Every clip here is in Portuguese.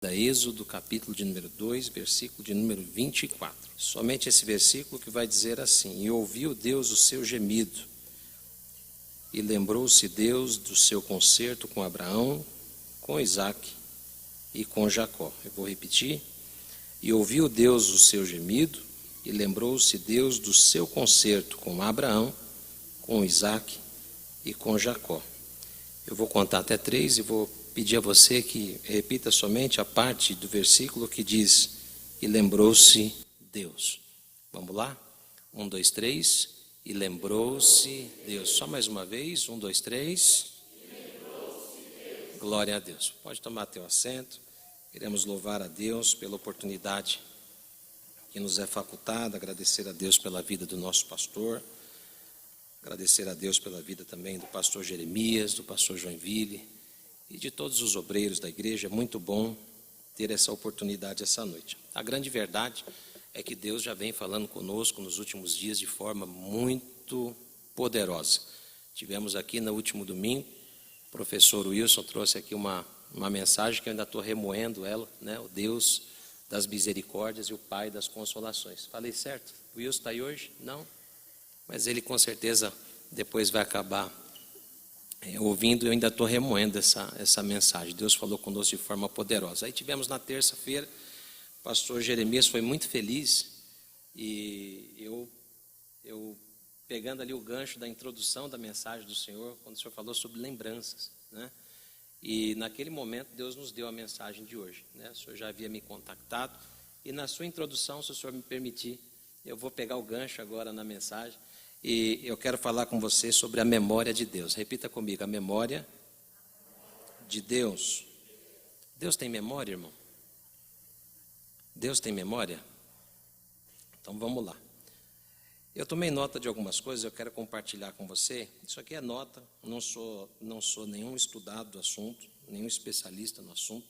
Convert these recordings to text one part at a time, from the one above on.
Da Êxodo, capítulo de número 2, versículo de número 24. Somente esse versículo que vai dizer assim: E ouviu Deus o seu gemido, e lembrou-se Deus do seu concerto com Abraão, com Isaque e com Jacó. Eu vou repetir. E ouviu Deus o seu gemido, e lembrou-se Deus do seu concerto com Abraão, com Isaque e com Jacó. Eu vou contar até 3 e vou pedir a você que repita somente a parte do versículo que diz: E lembrou-se Deus. Vamos lá? 1, 2, 3. E lembrou-se Deus. Só mais uma vez. 1, 2, 3. Glória a Deus. Pode tomar teu assento. Queremos louvar a Deus pela oportunidade que nos é facultada, agradecer a Deus pela vida do nosso pastor, agradecer a Deus pela vida também do pastor Jeremias, do pastor Joinville e de todos os obreiros da igreja. É muito bom ter essa oportunidade essa noite. A grande verdade é que Deus já vem falando conosco nos últimos dias de forma muito poderosa. Tivemos aqui no último domingo, o professor Wilson trouxe aqui uma mensagem que eu ainda estou remoendo ela, né? O Deus das misericórdias e o Pai das consolações. Falei certo? O Wilson está aí hoje? Não? Mas ele com certeza depois vai acabar ouvindo. Eu ainda estou remoendo essa mensagem. Deus falou conosco de forma poderosa. Aí tivemos na terça-feira, o pastor Jeremias foi muito feliz, e eu pegando ali o gancho da introdução da mensagem do Senhor, quando o Senhor falou sobre lembranças, né? E naquele momento Deus nos deu a mensagem de hoje, né? O Senhor já havia me contactado, e na sua introdução, se o Senhor me permitir, eu vou pegar o gancho agora na mensagem, e eu quero falar com você sobre a memória de Deus. Repita comigo: a memória de Deus. Deus tem memória, irmão? Deus tem memória? Então vamos lá. Eu tomei nota de algumas coisas, eu quero compartilhar com você. Isso aqui é nota, não sou nenhum estudado do assunto, nenhum especialista no assunto,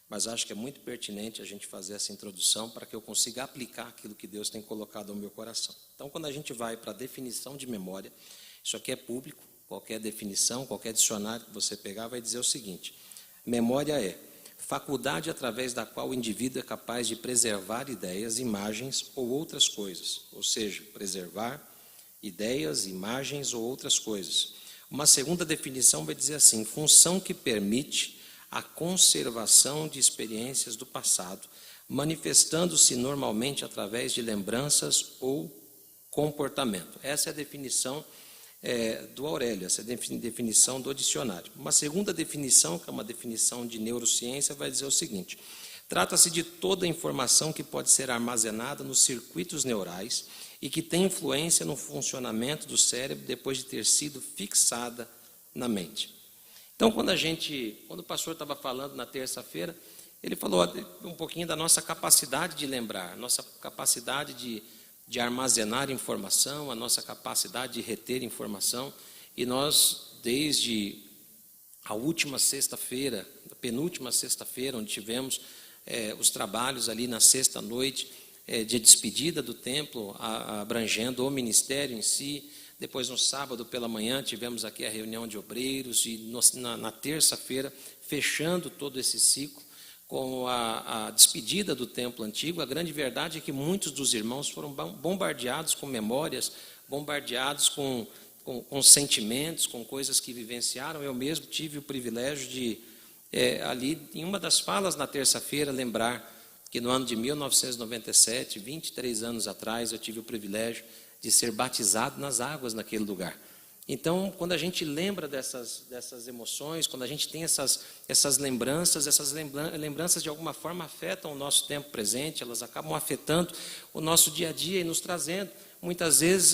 mas acho que é muito pertinente a gente fazer essa introdução para que eu consiga aplicar aquilo que Deus tem colocado ao meu coração. Então, quando a gente vai para a definição de memória, isso aqui é público, qualquer definição, qualquer dicionário que você pegar vai dizer o seguinte: memória é faculdade através da qual o indivíduo é capaz de preservar ideias, imagens ou outras coisas, ou seja, preservar ideias, imagens ou outras coisas. Uma segunda definição vai dizer assim: função que permite a conservação de experiências do passado, manifestando-se normalmente através de lembranças ou comportamento. Essa é a definição do Aurélio, essa é a definição do dicionário. Uma segunda definição, que é uma definição de neurociência, vai dizer o seguinte: trata-se de toda a informação que pode ser armazenada nos circuitos neurais e que tem influência no funcionamento do cérebro depois de ter sido fixada na mente. Então, quando o pastor estava falando na terça-feira, ele falou um pouquinho da nossa capacidade de lembrar, nossa capacidade de armazenar informação, a nossa capacidade de reter informação. E nós, desde a última sexta-feira, a penúltima sexta-feira, onde tivemos os trabalhos ali na sexta-noite, de despedida do templo, abrangendo o ministério em si. Depois, no sábado pela manhã, tivemos aqui a reunião de obreiros, e na terça-feira, fechando todo esse ciclo, com a despedida do templo antigo. A grande verdade é que muitos dos irmãos foram bombardeados com memórias, bombardeados com sentimentos, com coisas que vivenciaram. Eu mesmo tive o privilégio de, ali, em uma das falas na terça-feira, lembrar que no ano de 1997, 23 anos atrás, eu tive o privilégio de ser batizado nas águas naquele lugar. Então, quando a gente lembra dessas emoções, quando a gente tem essas lembranças de alguma forma afetam o nosso tempo presente, elas acabam afetando o nosso dia a dia e nos trazendo, muitas vezes,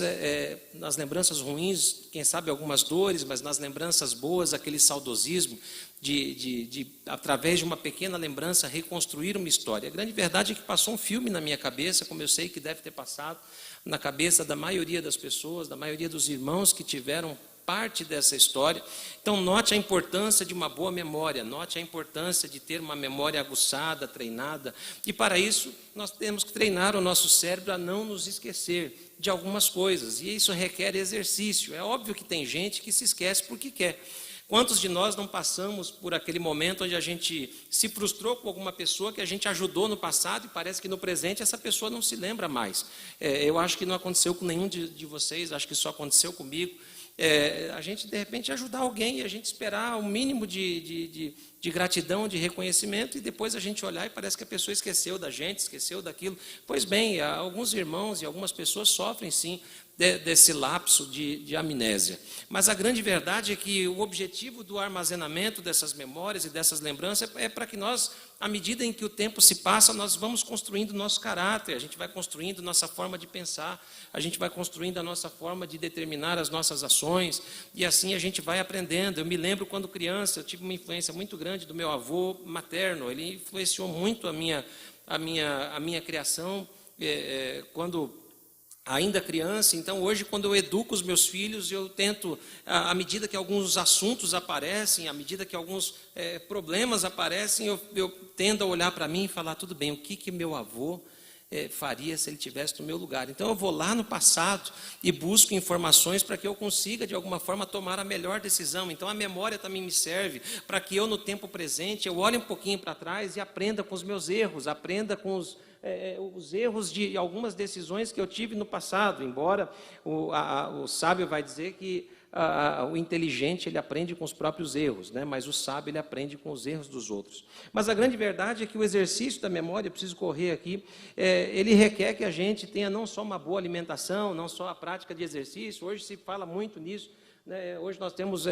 nas lembranças ruins, quem sabe algumas dores, mas nas lembranças boas, aquele saudosismo de através de uma pequena lembrança, reconstruir uma história. A grande verdade é que passou um filme na minha cabeça, como eu sei que deve ter passado na cabeça da maioria das pessoas, da maioria dos irmãos que tiveram parte dessa história. Então, note a importância de uma boa memória, note a importância de ter uma memória aguçada, treinada, e para isso nós temos que treinar o nosso cérebro a não nos esquecer de algumas coisas, e isso requer exercício. É óbvio que tem gente que se esquece porque quer. Quantos de nós não passamos por aquele momento onde a gente se frustrou com alguma pessoa que a gente ajudou no passado e parece que no presente essa pessoa não se lembra mais? Eu acho que não aconteceu com nenhum de vocês, acho que só aconteceu comigo. A gente, de repente, ajudar alguém e a gente esperar um mínimo de gratidão, de reconhecimento, e depois a gente olhar e parece que a pessoa esqueceu da gente, esqueceu daquilo. Pois bem, alguns irmãos e algumas pessoas sofrem, sim, desse lapso de amnésia. Mas a grande verdade é que o objetivo do armazenamento dessas memórias e dessas lembranças é para que nós, à medida em que o tempo se passa, nós vamos construindo nosso caráter, a gente vai construindo nossa forma de pensar, a gente vai construindo a nossa forma de determinar as nossas ações, e assim a gente vai aprendendo. Eu me lembro quando criança, eu tive uma influência muito grande do meu avô materno, ele influenciou muito a minha criação, quando ainda criança. Então hoje, quando eu educo os meus filhos, eu tento, à medida que alguns assuntos aparecem, à medida que alguns problemas aparecem, eu tendo a olhar para mim e falar, tudo bem, o que meu avô faria se ele estivesse no meu lugar? Então eu vou lá no passado e busco informações para que eu consiga de alguma forma tomar a melhor decisão. Então a memória também me serve para que eu, no tempo presente, eu olhe um pouquinho para trás e aprenda com os meus erros, aprenda com os erros de algumas decisões que eu tive no passado. Embora o sábio vai dizer que o inteligente ele aprende com os próprios erros, né? Mas o sábio ele aprende com os erros dos outros. Mas a grande verdade é que o exercício da memória, eu preciso correr aqui, ele requer que a gente tenha não só uma boa alimentação, não só a prática de exercício. Hoje se fala muito nisso, né? Hoje nós temos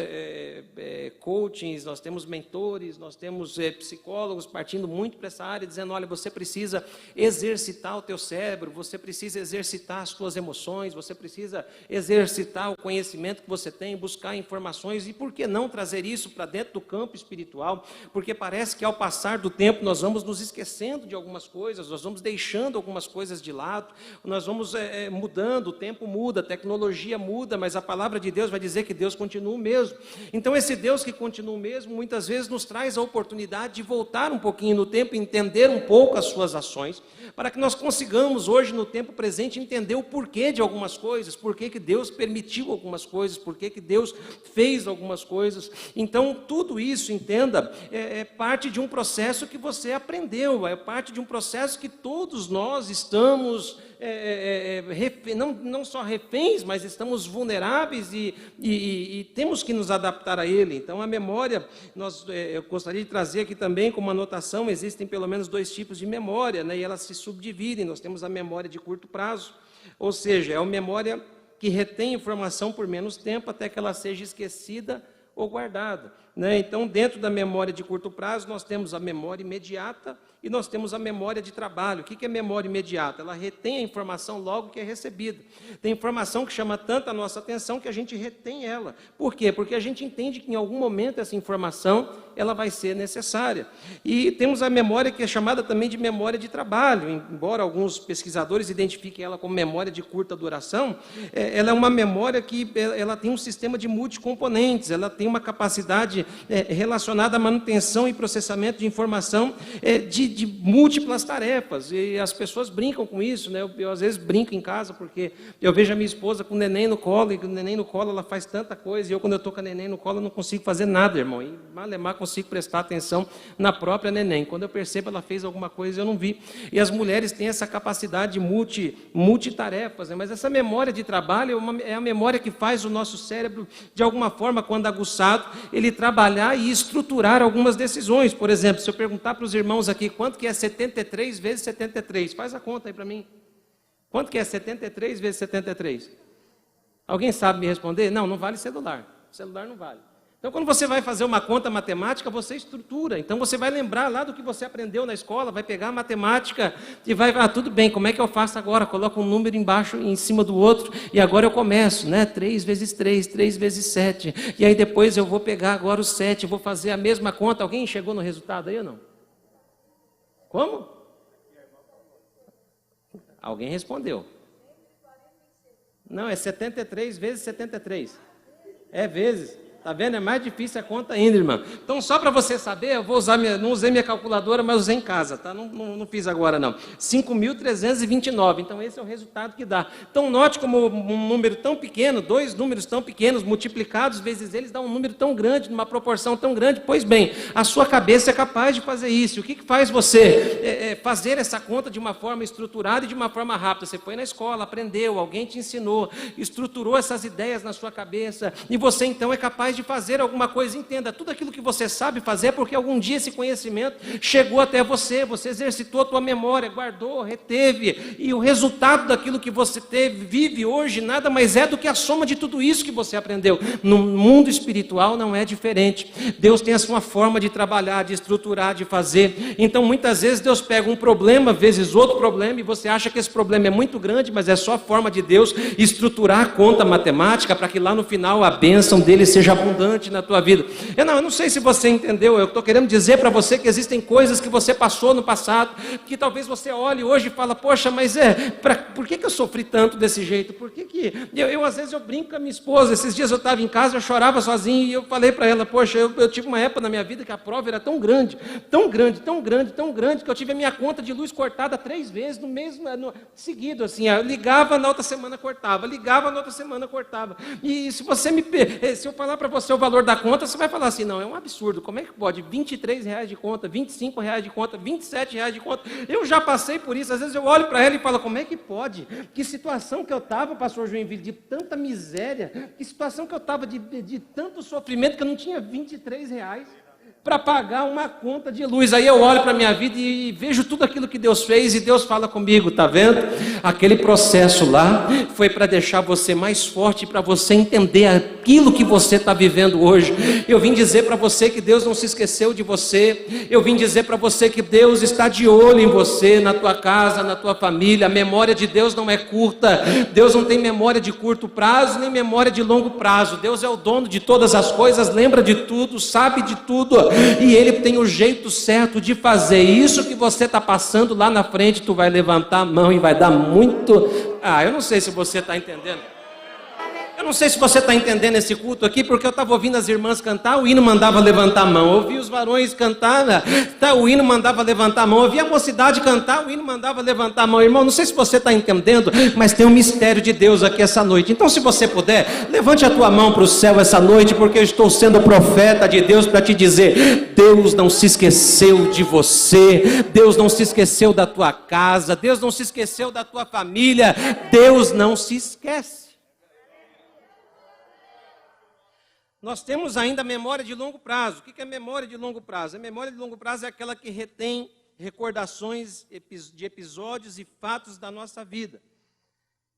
coachings, nós temos mentores, nós temos psicólogos partindo muito para essa área, dizendo, olha, você precisa exercitar o teu cérebro, você precisa exercitar as suas emoções, você precisa exercitar o conhecimento que você tem, buscar informações, e por que não trazer isso para dentro do campo espiritual? Porque parece que ao passar do tempo nós vamos nos esquecendo de algumas coisas, nós vamos deixando algumas coisas de lado, nós vamos mudando, o tempo muda, a tecnologia muda, mas a palavra de Deus vai dizer que Deus continua o mesmo. Então esse Deus que continua o mesmo, muitas vezes nos traz a oportunidade de voltar um pouquinho no tempo, entender um pouco as suas ações, para que nós consigamos hoje no tempo presente entender o porquê de algumas coisas, porquê que Deus permitiu algumas coisas, porquê que Deus fez algumas coisas. Então tudo isso, entenda, é parte de um processo que você aprendeu, é parte de um processo que todos nós estamos não só reféns, mas estamos vulneráveis e temos que nos adaptar a ele. Então a memória, eu gostaria de trazer aqui também como anotação, existem pelo menos 2 tipos de memória, né, e elas se subdividem. Nós temos a memória de curto prazo, ou seja, é uma memória que retém informação por menos tempo até que ela seja esquecida ou guardada, né? Então, dentro da memória de curto prazo, nós temos a memória imediata e nós temos a memória de trabalho. O que é memória imediata? Ela retém a informação logo que é recebida. Tem informação que chama tanto a nossa atenção que a gente retém ela. Por quê? Porque a gente entende que em algum momento essa informação ela vai ser necessária. E temos a memória que é chamada também de memória de trabalho. Embora alguns pesquisadores identifiquem ela como memória de curta duração, ela é uma memória que ela tem um sistema de multicomponentes, ela tem uma capacidade relacionada à manutenção e processamento de informação de múltiplas tarefas. E as pessoas brincam com isso, né? Eu às vezes brinco em casa, porque eu vejo a minha esposa com o neném no colo, e com o neném no colo ela faz tanta coisa, e eu, quando eu estou com a neném no colo, eu não consigo fazer nada, irmão. E malemar consigo prestar atenção na própria neném. Quando eu percebo ela fez alguma coisa, eu não vi. E as mulheres têm essa capacidade de multitarefas, né? Mas essa memória de trabalho é a memória que faz o nosso cérebro, de alguma forma, quando aguçado, ele trabalhar e estruturar algumas decisões. Por exemplo, se eu perguntar para os irmãos aqui, quanto que é 73 vezes 73? Faz a conta aí para mim. Quanto que é 73 vezes 73? Alguém sabe me responder? Não, não vale celular. Celular não vale. Então, quando você vai fazer uma conta matemática, você estrutura. Então, você vai lembrar lá do que você aprendeu na escola, vai pegar a matemática e vai, tudo bem, como é que eu faço agora? Coloco um número embaixo, em cima do outro, e agora eu começo, né? 3 vezes 3, 3 vezes 7. E aí depois eu vou pegar agora o 7, vou fazer a mesma conta. Alguém chegou no resultado aí ou não? Como? Alguém respondeu. Não, é 73 vezes 73. É vezes. Tá vendo? É mais difícil a conta ainda, irmão. Então, só para você saber, eu vou usar não usei minha calculadora, mas usei em casa, tá? Não fiz agora, não. 5.329. Então, esse é o resultado que dá. Então, note como um número tão pequeno, dois números tão pequenos, multiplicados vezes eles, dá um número tão grande, numa proporção tão grande. Pois bem, a sua cabeça é capaz de fazer isso. O que faz você fazer essa conta de uma forma estruturada e de uma forma rápida? Você foi na escola, aprendeu, alguém te ensinou, estruturou essas ideias na sua cabeça, e você, então, é capaz de fazer alguma coisa. Entenda, tudo aquilo que você sabe fazer é porque algum dia esse conhecimento chegou até você exercitou a tua memória, guardou, reteve, e o resultado daquilo que você vive hoje nada mais é do que a soma de tudo isso que você aprendeu. No mundo espiritual não é diferente. Deus tem a sua forma de trabalhar, de estruturar, de fazer. Então, muitas vezes Deus pega um problema, vezes outro problema, e você acha que esse problema é muito grande, mas é só a forma de Deus estruturar a conta matemática para que lá no final a bênção dele seja abundante na tua vida. Eu não sei se você entendeu, eu estou querendo dizer para você que existem coisas que você passou no passado, que talvez você olhe hoje e fala, poxa, mas por que eu sofri tanto desse jeito? Por que às vezes eu brinco com a minha esposa, esses dias eu estava em casa, eu chorava sozinho, e eu falei para ela, poxa, eu tive uma época na minha vida que a prova era tão grande, que eu tive a minha conta de luz cortada 3 vezes no mesmo seguido, assim, eu ligava, na outra semana cortava, ligava, na outra semana cortava, e se eu falar para você o valor da conta, você vai falar assim, não, é um absurdo, como é que pode? R$23 de conta, R$25 de conta, R$27 de conta, eu já passei por isso, às vezes eu olho para ela e falo, como é que pode? Que situação que eu estava, pastor Joinville, de tanta miséria, que situação que eu estava de tanto sofrimento, que eu não tinha R$23 para pagar uma conta de luz. Aí eu olho para a minha vida e vejo tudo aquilo que Deus fez, e Deus fala comigo, tá vendo? Aquele processo lá foi para deixar você mais forte, para você entender aquilo que você está vivendo hoje. Eu vim dizer para você que Deus não se esqueceu de você, eu vim dizer para você que Deus está de olho em você, na tua casa, na tua família. A memória de Deus não é curta, Deus não tem memória de curto prazo, nem memória de longo prazo. Deus é o dono de todas as coisas, lembra de tudo, sabe de tudo, e Ele tem o jeito certo de fazer. Isso que você está passando lá na frente, tu vai levantar a mão e vai dar muito... eu não sei se você está entendendo. Eu não sei se você está entendendo esse culto aqui, porque eu estava ouvindo as irmãs cantar, o hino mandava levantar a mão. Eu ouvi os varões cantar, o hino mandava levantar a mão. Eu ouvi a mocidade cantar, o hino mandava levantar a mão. Irmão, não sei se você está entendendo, mas tem um mistério de Deus aqui essa noite. Então, se você puder, levante a tua mão para o céu essa noite, porque eu estou sendo profeta de Deus para te dizer, Deus não se esqueceu de você, Deus não se esqueceu da tua casa, Deus não se esqueceu da tua família, Deus não se esquece. Nós temos ainda memória de longo prazo. O que é memória de longo prazo? A memória de longo prazo é aquela que retém recordações de episódios e fatos da nossa vida.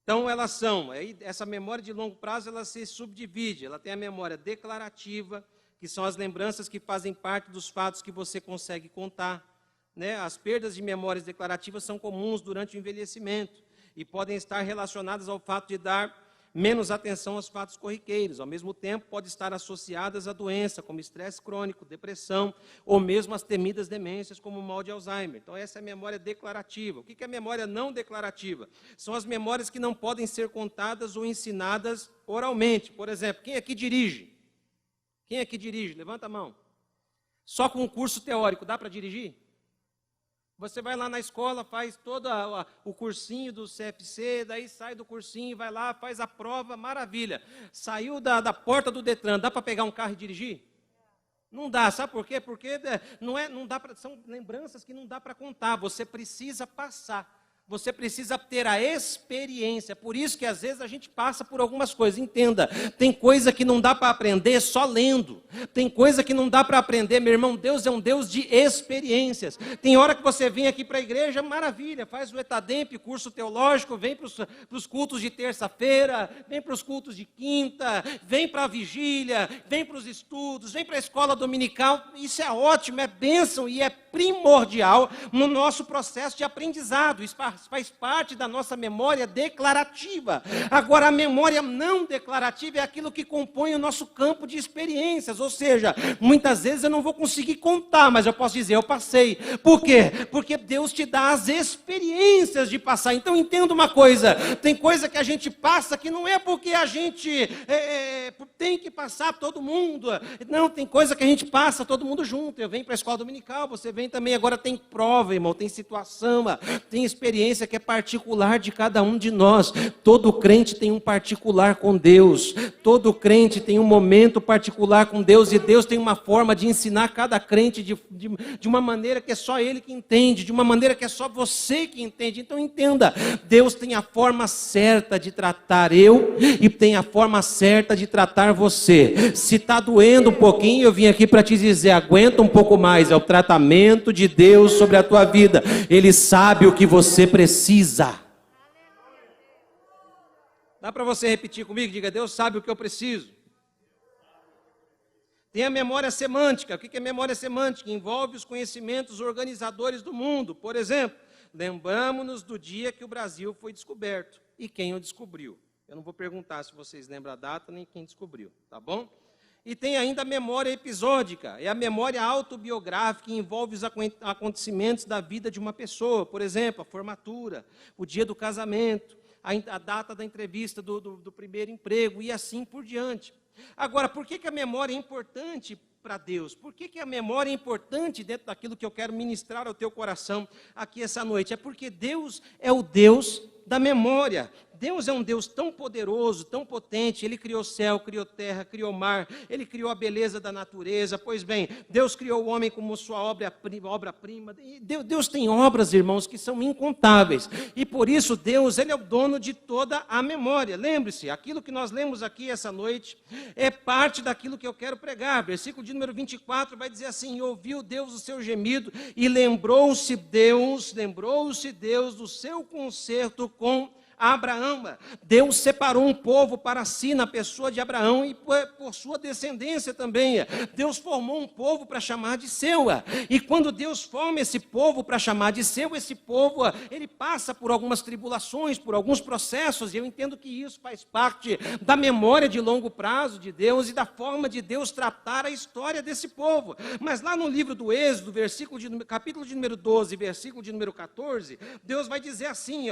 Então, essa memória de longo prazo, ela se subdivide. Ela tem a memória declarativa, que são as lembranças que fazem parte dos fatos que você consegue contar, né? As perdas de memórias declarativas são comuns durante o envelhecimento e podem estar relacionadas ao fato de dar menos atenção aos fatos corriqueiros. Ao mesmo tempo, pode estar associadas a doença, como estresse crônico, depressão, ou mesmo as temidas demências, como o mal de Alzheimer. Então, essa é a memória declarativa. O que é memória não declarativa? São as memórias que não podem ser contadas ou ensinadas oralmente. Por exemplo, quem aqui dirige? Quem aqui dirige? Levanta a mão. Só com um curso teórico, dá para dirigir? Você vai lá na escola, faz todo o cursinho do CFC, daí sai do cursinho, vai lá, faz a prova, maravilha. Saiu da porta do Detran, dá para pegar um carro e dirigir? Não dá, sabe por quê? Porque não dá são lembranças que não dá para contar, você precisa passar. Você precisa ter a experiência, por isso que às vezes a gente passa por algumas coisas. Entenda, tem coisa que não dá para aprender só lendo, tem coisa que não dá para aprender, meu irmão, Deus é um Deus de experiências. Tem hora que você vem aqui para a igreja, maravilha, faz o ETADEMP, curso teológico, vem para os cultos de terça-feira, vem para os cultos de quinta, vem para a vigília, vem para os estudos, vem para a escola dominical. Isso é ótimo, é bênção e é primordial no nosso processo de aprendizado. Esparrama faz parte da nossa memória declarativa. Agora, a memória não declarativa é aquilo que compõe o nosso campo de experiências, ou seja, muitas vezes eu não vou conseguir contar, mas eu posso dizer, eu passei. Por quê? Porque Deus te dá as experiências de passar. Então, entenda uma coisa, tem coisa que a gente passa que não é porque a gente tem que passar todo mundo. Não, tem coisa que a gente passa todo mundo junto. Eu venho para a escola dominical, você vem também. Agora tem prova, irmão, tem situação, tem experiência que é particular de cada um de nós. Todo crente tem um particular com Deus. Todo crente tem um momento particular com Deus. E Deus tem uma forma de ensinar cada crente de uma maneira que é só Ele que entende, de uma maneira que é só você que entende. Então entenda, Deus tem a forma certa de tratar eu e tem a forma certa de tratar você. Se está doendo um pouquinho, eu vim aqui para te dizer, aguenta um pouco mais, é o tratamento de Deus sobre a tua vida. Ele sabe o que você precisa. Dá para você repetir comigo? Diga, Deus sabe o que eu preciso. Tem a memória semântica. O que é memória semântica? Envolve os conhecimentos organizadores do mundo. Por exemplo, lembramos-nos do dia que o Brasil foi descoberto e quem o descobriu. Eu não vou perguntar se vocês lembram a data nem quem descobriu, tá bom? E tem ainda a memória episódica, é a memória autobiográfica que envolve os acontecimentos da vida de uma pessoa. Por exemplo, a formatura, o dia do casamento, a data da entrevista do primeiro emprego e assim por diante. Agora, por que a memória é importante para Deus? Por que a memória é importante dentro daquilo que eu quero ministrar ao teu coração aqui essa noite? É porque Deus é o Deus da memória. Deus é um Deus tão poderoso, tão potente. Ele criou céu, criou terra, criou mar. Ele criou a beleza da natureza. Pois bem, Deus criou o homem como sua obra-prima. Deus tem obras, irmãos, que são incontáveis. E por isso Deus, Ele é o dono de toda a memória. Lembre-se, aquilo que nós lemos aqui essa noite é parte daquilo que eu quero pregar. Versículo de número 24 vai dizer assim: ouviu Deus o seu gemido e lembrou-se Deus do seu concerto com Abraão. Deus separou um povo para si na pessoa de Abraão e por sua descendência também. Deus formou um povo para chamar de seu. E quando Deus forma esse povo para chamar de seu, esse povo, ele passa por algumas tribulações, por alguns processos, e eu entendo que isso faz parte da memória de longo prazo de Deus e da forma de Deus tratar a história desse povo. Mas lá no livro do Êxodo, capítulo de número 12, versículo de número 14, Deus vai dizer assim,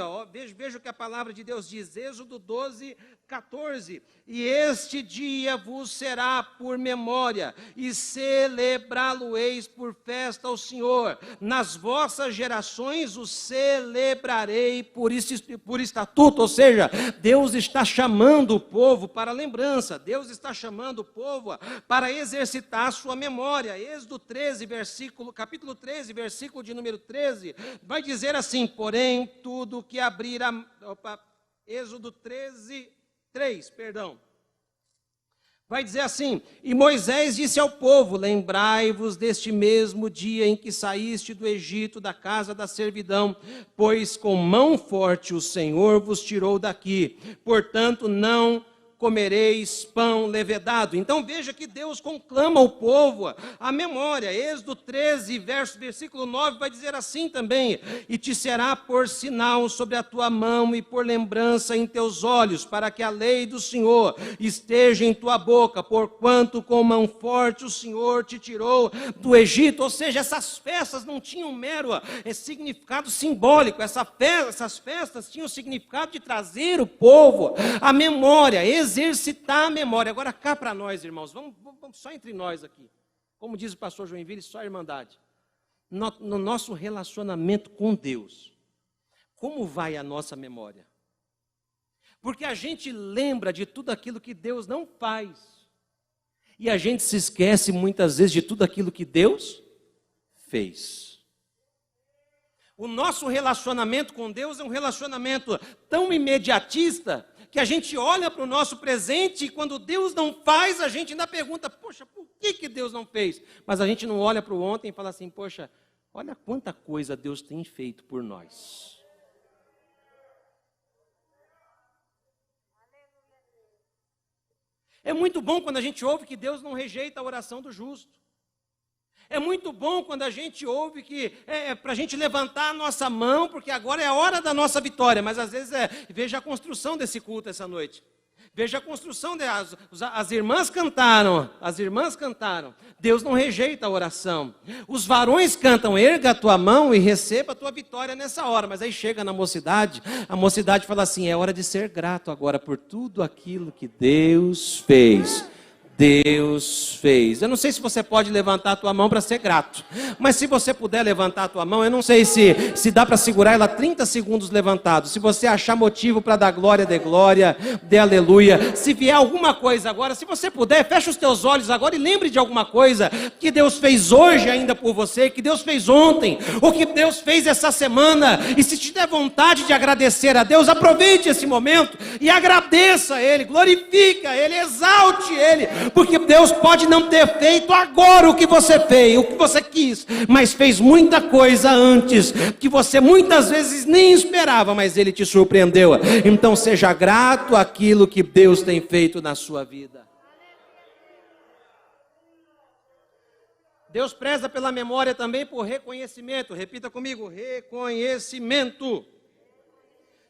veja o que a palavra de Deus diz, Êxodo 12, 14, e este dia vos será por memória, e celebrá-lo-eis por festa ao Senhor, nas vossas gerações o celebrarei por estatuto, ou seja, Deus está chamando o povo para lembrança, Deus está chamando o povo para exercitar a sua memória. Êxodo 13, capítulo 13, versículo de número 13, vai dizer assim, porém, tudo que abrir Êxodo 13, 3, perdão. Vai dizer assim, e Moisés disse ao povo, lembrai-vos deste mesmo dia em que saíste do Egito, da casa da servidão, pois com mão forte o Senhor vos tirou daqui, portanto não comereis pão levedado. Então veja que Deus conclama o povo a memória. Êxodo 13, versículo 9 vai dizer assim também, e te será por sinal sobre a tua mão e por lembrança em teus olhos, para que a lei do Senhor esteja em tua boca, porquanto com mão forte o Senhor te tirou do Egito. Ou seja, essas festas não tinham mero significado simbólico, essas festas tinham o significado de trazer o povo à memória, exercitar a memória. Agora cá para nós, irmãos, vamos só entre nós aqui. Como diz o pastor Joinville, só a irmandade. No nosso relacionamento com Deus, como vai a nossa memória? Porque a gente lembra de tudo aquilo que Deus não faz. E a gente se esquece muitas vezes de tudo aquilo que Deus fez. O nosso relacionamento com Deus é um relacionamento tão imediatista que a gente olha para o nosso presente e quando Deus não faz, a gente ainda pergunta, poxa, por que Deus não fez? Mas a gente não olha para o ontem e fala assim, poxa, olha quanta coisa Deus tem feito por nós. É muito bom quando a gente ouve que Deus não rejeita a oração do justo. É muito bom quando a gente ouve que é para a gente levantar a nossa mão, porque agora é a hora da nossa vitória. Mas às vezes veja a construção desse culto essa noite. Veja a construção, as irmãs cantaram, Deus não rejeita a oração. Os varões cantam, erga a tua mão e receba a tua vitória nessa hora. Mas aí chega na mocidade, a mocidade fala assim, é hora de ser grato agora por tudo aquilo que Deus fez. Deus fez. Eu não sei se você pode levantar a tua mão para ser grato, mas se você puder levantar a tua mão, eu não sei se dá para segurar ela 30 segundos levantado. Se você achar motivo para dar glória, dê glória, dê aleluia. Se vier alguma coisa agora, se você puder, fecha os teus olhos agora e lembre de alguma coisa que Deus fez hoje ainda por você, que Deus fez ontem, ou que Deus fez essa semana. E se te der vontade de agradecer a Deus, aproveite esse momento e agradeça a Ele, glorifique a Ele, exalte Ele. Porque Deus pode não ter feito agora o que você fez, o que você quis, mas fez muita coisa antes, que você muitas vezes nem esperava, mas Ele te surpreendeu. Então seja grato àquilo que Deus tem feito na sua vida. Deus preza pela memória também por reconhecimento. Repita comigo, reconhecimento.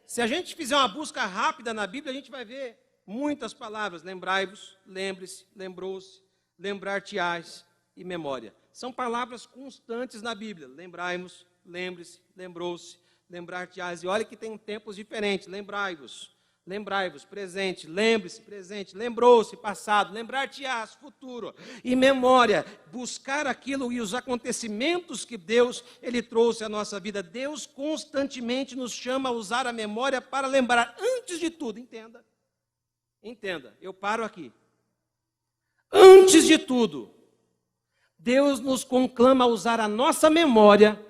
Se a gente fizer uma busca rápida na Bíblia, a gente vai ver muitas palavras, lembrai-vos, lembre-se, lembrou-se, lembrar-te-ás e memória. São palavras constantes na Bíblia. Lembrai-vos, lembre-se, lembrou-se, lembrar-te-ás. E olha que tem tempos diferentes. Lembrai-vos, presente, lembre-se, presente, lembrou-se, passado, lembrar-te-ás, futuro. E memória, buscar aquilo e os acontecimentos que Deus, Ele trouxe à nossa vida. Deus constantemente nos chama a usar a memória para lembrar. Antes de tudo, Entenda, eu paro aqui. Antes de tudo, Deus nos conclama a usar a nossa memória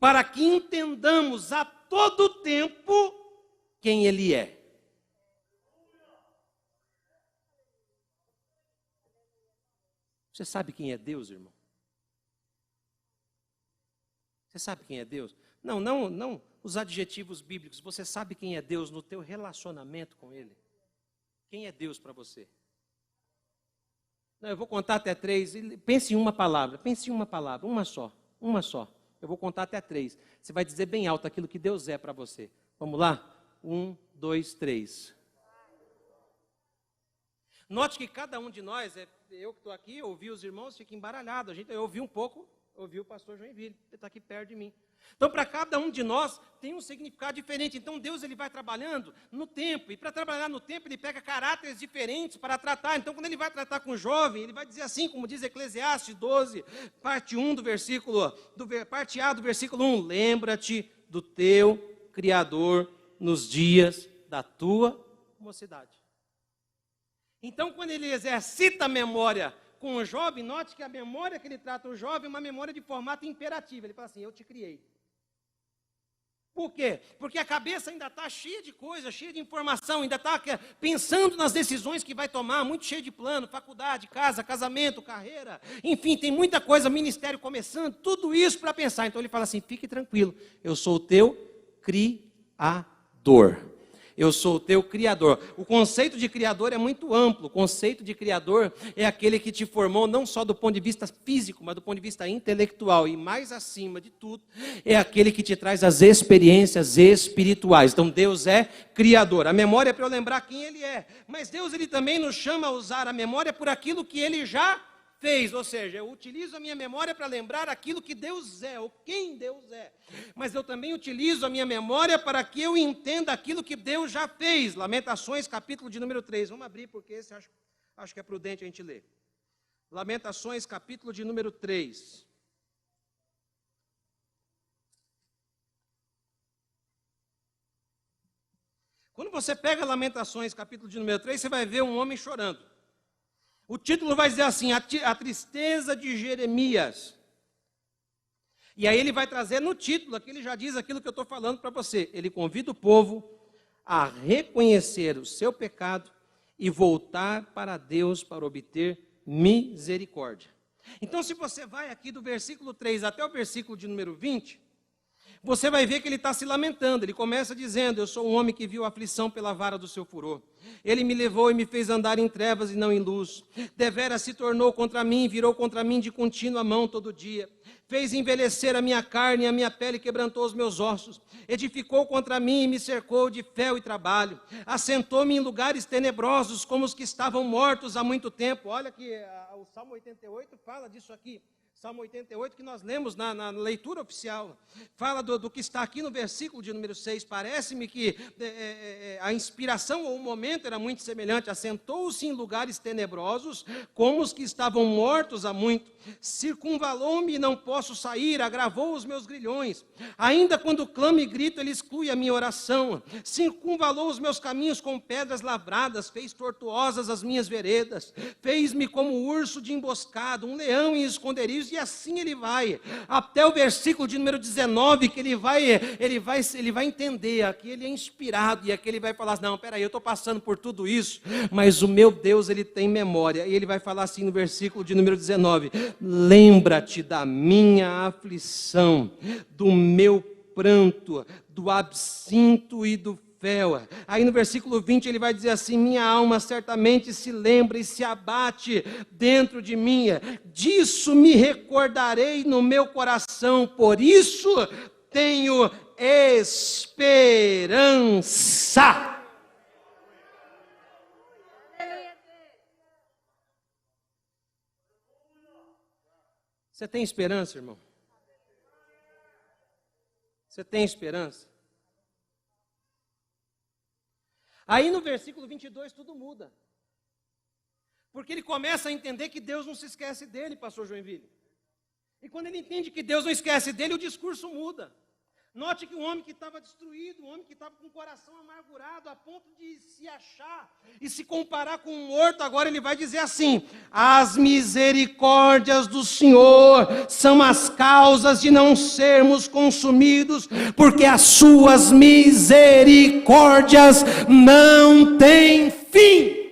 para que entendamos a todo tempo quem Ele é. Você sabe quem é Deus, irmão? Você sabe quem é Deus? Não os adjetivos bíblicos. Você sabe quem é Deus no teu relacionamento com Ele? Quem é Deus para você? Não, eu vou contar até 3. Pense em uma palavra, uma só. Eu vou contar até 3. Você vai dizer bem alto aquilo que Deus é para você. Vamos lá? 1, 2, 3. Note que cada um de nós, eu que estou aqui, ouvi os irmãos, fica embaralhado. Eu ouvi um pouco, ouvi o pastor Joinville, ele está aqui perto de mim. Então, para cada um de nós, tem um significado diferente. Então, Deus ele vai trabalhando no tempo. E para trabalhar no tempo, Ele pega caráteres diferentes para tratar. Então, quando Ele vai tratar com o jovem, Ele vai dizer assim, como diz Eclesiastes 12, parte A do versículo 1. Lembra-te do teu Criador nos dias da tua mocidade. Então, quando Ele exercita a memória com o jovem, note que a memória que Ele trata o jovem é uma memória de formato imperativo. Ele fala assim, eu te criei. Por quê? Porque a cabeça ainda está cheia de coisa, cheia de informação, ainda está pensando nas decisões que vai tomar, muito cheio de plano, faculdade, casa, casamento, carreira, enfim, tem muita coisa, ministério começando, tudo isso para pensar. Então ele fala assim, fique tranquilo, eu sou o teu Criador. Eu sou o teu Criador. O conceito de Criador é muito amplo. O conceito de Criador é aquele que te formou não só do ponto de vista físico, mas do ponto de vista intelectual. E mais acima de tudo, é aquele que te traz as experiências espirituais. Então Deus é Criador. A memória é para eu lembrar quem Ele é. Mas Deus ele também nos chama a usar a memória por aquilo que Ele já fez, ou seja, eu utilizo a minha memória para lembrar aquilo que Deus é, ou quem Deus é, mas eu também utilizo a minha memória para que eu entenda aquilo que Deus já fez. Lamentações, capítulo de número 3, vamos abrir porque esse acho que é prudente a gente ler. Lamentações, capítulo de número 3. Quando você pega Lamentações, capítulo de número 3, você vai ver um homem chorando. O título vai dizer assim, a tristeza de Jeremias. E aí ele vai trazer no título, aqui ele já diz aquilo que eu estou falando para você. Ele convida o povo a reconhecer o seu pecado e voltar para Deus para obter misericórdia. Então, se você vai aqui do versículo 3 até o versículo de número 20, você vai ver que ele está se lamentando. Ele começa dizendo: eu sou um homem que viu a aflição pela vara do seu furor. Ele me levou e me fez andar em trevas e não em luz. Deveras se tornou contra mim, virou contra mim de contínua mão todo dia. Fez envelhecer a minha carne e a minha pele quebrantou os meus ossos. Edificou contra mim e me cercou de fel e trabalho. Assentou-me em lugares tenebrosos como os que estavam mortos há muito tempo. Olha que o Salmo 88 fala disso aqui. Salmo 88, que nós lemos na leitura oficial, fala do que está aqui no versículo de número 6. Parece-me que a inspiração ou o momento era muito semelhante. Assentou-se em lugares tenebrosos, como os que estavam mortos há muito. Circunvalou-me e não posso sair, agravou os meus grilhões. Ainda quando clamo e grito, ele exclui a minha oração. Circunvalou os meus caminhos com pedras lavradas, fez tortuosas as minhas veredas. Fez-me como urso de emboscado, um leão em esconderijos. E assim ele vai, até o versículo de número 19, que ele vai entender, aqui ele é inspirado, e aqui ele vai falar assim: não, peraí, eu estou passando por tudo isso, mas o meu Deus, ele tem memória. E ele vai falar assim no versículo de número 19: lembra-te da minha aflição, do meu pranto, do absinto e do fel. Aí no versículo 20 ele vai dizer assim: minha alma certamente se lembra e se abate dentro de mim, disso me recordarei no meu coração, por isso tenho esperança. Você tem esperança, irmão? Você tem esperança? Aí no versículo 22 tudo muda. Porque ele começa a entender que Deus não se esquece dele, pastor Joinville. E quando ele entende que Deus não esquece dele, o discurso muda. Note que um homem que estava destruído, um homem que estava com o coração amargurado, a ponto de se achar e se comparar com um morto, agora ele vai dizer assim: as misericórdias do Senhor são as causas de não sermos consumidos, porque as suas misericórdias não têm fim.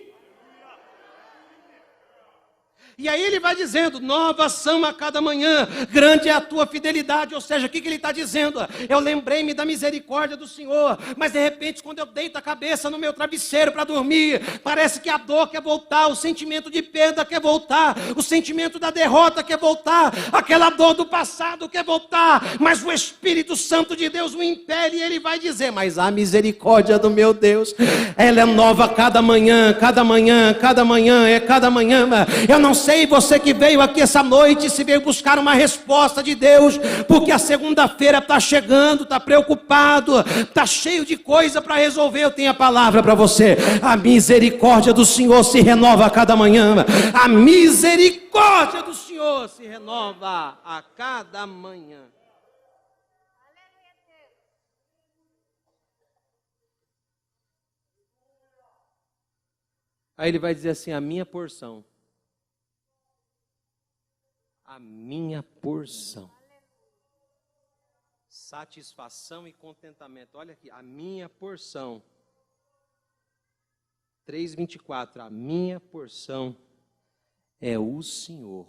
E aí ele vai dizendo: novas são a cada manhã, grande é a tua fidelidade. Ou seja, o que ele está dizendo? Eu lembrei-me da misericórdia do Senhor, mas de repente quando eu deito a cabeça no meu travesseiro para dormir, parece que a dor quer voltar, o sentimento de perda quer voltar, o sentimento da derrota quer voltar, aquela dor do passado quer voltar, mas o Espírito Santo de Deus o impele, e ele vai dizer: mas a misericórdia do meu Deus, ela é nova cada manhã, cada manhã, cada manhã, é cada manhã. Eu não sei você que veio aqui essa noite, se veio buscar uma resposta de Deus, porque a segunda-feira está chegando, está preocupado, está cheio de coisa para resolver. Eu tenho a palavra para você: a misericórdia do Senhor se renova a cada manhã. A misericórdia do Senhor se renova a cada manhã. Aí ele vai dizer assim: a minha porção. A minha porção. Satisfação e contentamento. Olha aqui, a minha porção. 3:24, a minha porção é o Senhor.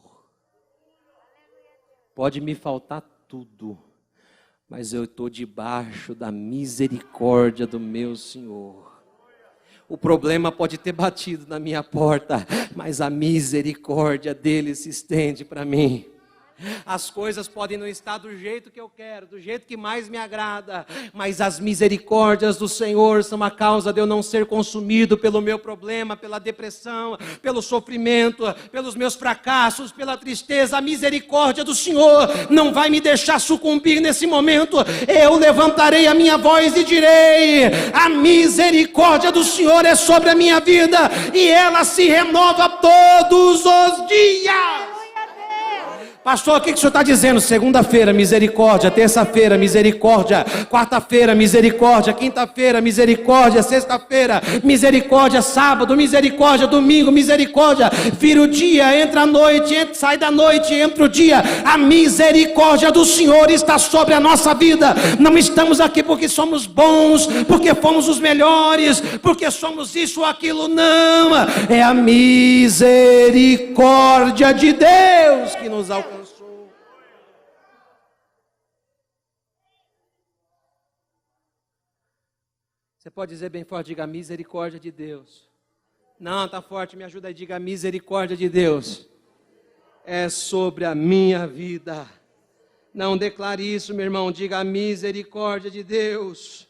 Pode me faltar tudo, mas eu estou debaixo da misericórdia do meu Senhor. O problema pode ter batido na minha porta, mas a misericórdia dele se estende para mim. As coisas podem não estar do jeito que eu quero, do jeito que mais me agrada, mas as misericórdias do Senhor são a causa de eu não ser consumido pelo meu problema, pela depressão, pelo sofrimento, pelos meus fracassos, pela tristeza. A misericórdia do Senhor não vai me deixar sucumbir nesse momento. Eu levantarei a minha voz e direi: a misericórdia do Senhor é sobre a minha vida, e ela se renova todos os dias. Pastor, o que o senhor está dizendo? Segunda-feira, misericórdia. Terça-feira, misericórdia. Quarta-feira, misericórdia. Quinta-feira, misericórdia. Sexta-feira, misericórdia. Sábado, misericórdia. Domingo, misericórdia. Vira o dia, entra a noite, sai da noite, entra o dia. A misericórdia do Senhor está sobre a nossa vida. Não estamos aqui porque somos bons, porque fomos os melhores, porque somos isso ou aquilo. Não, é a misericórdia de Deus que nos alcançou. Você pode dizer bem forte, diga misericórdia de Deus. Não, está forte, me ajuda aí, diga misericórdia de Deus. É sobre a minha vida. Não declare isso, meu irmão, diga misericórdia de Deus.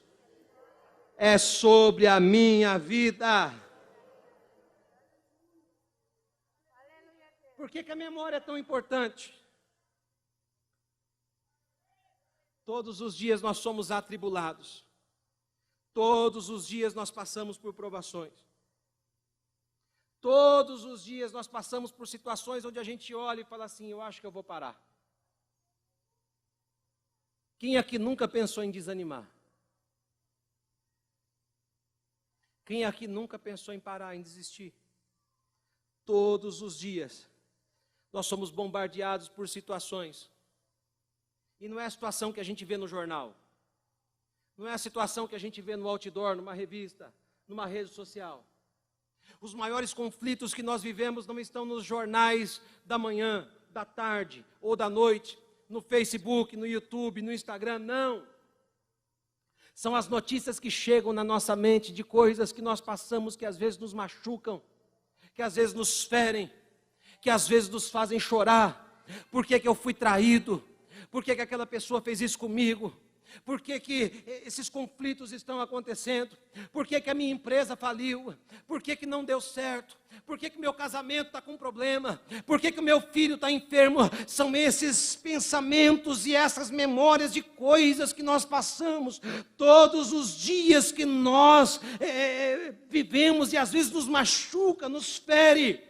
É sobre a minha vida. Por que a memória é tão importante? Todos os dias nós somos atribulados. Todos os dias nós passamos por provações. Todos os dias nós passamos por situações onde a gente olha e fala assim, eu acho que eu vou parar. Quem aqui nunca pensou em desanimar? Quem aqui nunca pensou em parar, em desistir? Todos os dias nós somos bombardeados por situações. E não é a situação que a gente vê no jornal. Não é a situação que a gente vê no outdoor, numa revista, numa rede social. Os maiores conflitos que nós vivemos não estão nos jornais da manhã, da tarde ou da noite, no Facebook, no YouTube, no Instagram, não. São as notícias que chegam na nossa mente de coisas que nós passamos que às vezes nos machucam, que às vezes nos ferem, que às vezes nos fazem chorar. Por que eu fui traído? Por que aquela pessoa fez isso comigo? Por que esses conflitos estão acontecendo? Por que a minha empresa faliu? Por que não deu certo? Por que meu casamento está com problema? Por que o meu filho está enfermo? São esses pensamentos e essas memórias de coisas que nós passamos todos os dias que nós vivemos e às vezes nos machuca, nos fere.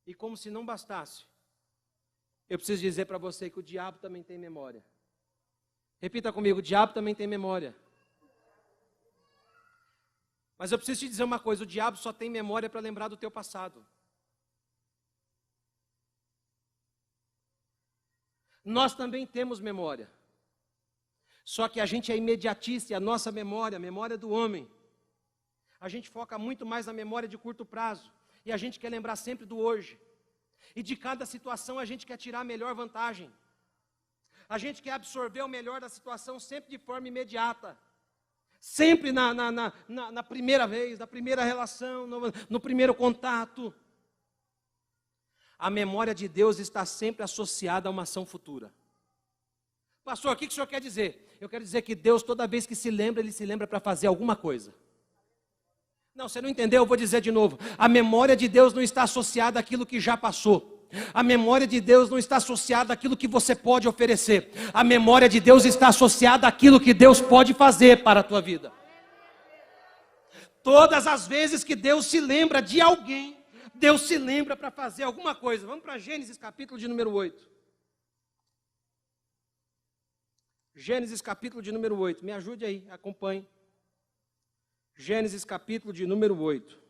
E como se não bastasse, eu preciso dizer para você que o diabo também tem memória. Repita comigo, o diabo também tem memória. Mas eu preciso te dizer uma coisa, o diabo só tem memória para lembrar do teu passado. Nós também temos memória. Só que a gente é imediatista e a nossa memória, a memória do homem, a gente foca muito mais na memória de curto prazo. E a gente quer lembrar sempre do hoje. E de cada situação a gente quer tirar a melhor vantagem. A gente quer absorver o melhor da situação sempre de forma imediata. Sempre na primeira vez, na primeira relação, no primeiro contato. A memória de Deus está sempre associada a uma ação futura. Pastor, o que o senhor quer dizer? Eu quero dizer que Deus, toda vez que se lembra, Ele se lembra para fazer alguma coisa. Não, você não entendeu? Eu vou dizer de novo. A memória de Deus não está associada àquilo que já passou. A memória de Deus não está associada àquilo que você pode oferecer. A memória de Deus está associada àquilo que Deus pode fazer para a tua vida. Todas as vezes que Deus se lembra de alguém, Deus se lembra para fazer alguma coisa. Vamos para Gênesis capítulo de número 8. Gênesis capítulo de número 8. Me ajude aí, acompanhe. Gênesis capítulo de número 8.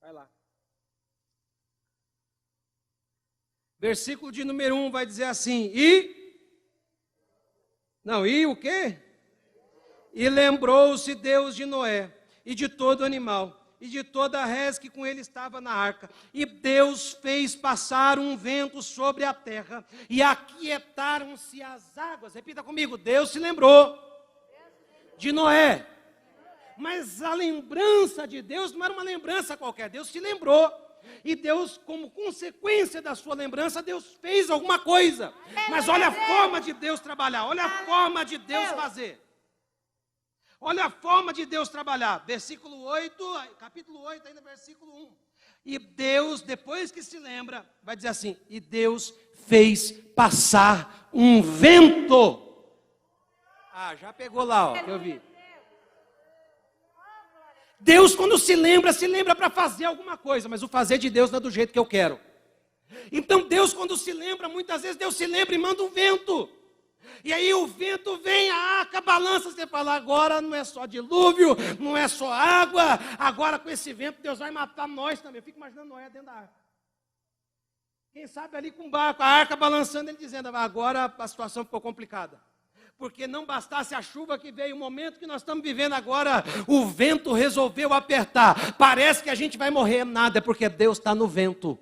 Vai lá. Versículo de número 1 vai dizer assim, e o quê? E lembrou-se Deus de Noé, e de todo animal, e de toda a res que com ele estava na arca. E Deus fez passar um vento sobre a terra, e aquietaram-se as águas. Repita comigo, Deus se lembrou de Noé. Mas a lembrança de Deus não era uma lembrança qualquer, Deus se lembrou. E Deus, como consequência da sua lembrança, Deus fez alguma coisa. Mas olha a forma de Deus trabalhar, olha a forma de Deus fazer. Olha a forma de Deus trabalhar. Versículo 8, capítulo 8, ainda versículo 1. E Deus, depois que se lembra, vai dizer assim, e Deus fez passar um vento. Ah, já pegou lá, ó, que eu vi. Deus, quando se lembra para fazer alguma coisa, mas o fazer de Deus não é do jeito que eu quero. Então Deus, quando se lembra, muitas vezes Deus se lembra e manda um vento. E aí o vento vem, a arca balança, você fala, agora não é só dilúvio, não é só água, agora com esse vento Deus vai matar nós também. Eu fico imaginando Noé dentro da arca. Quem sabe ali com o barco, a arca balançando, ele dizendo, agora a situação ficou complicada. Porque não bastasse a chuva que veio, o momento que nós estamos vivendo agora, o vento resolveu apertar. Parece que a gente vai morrer, nada, é porque Deus está no vento.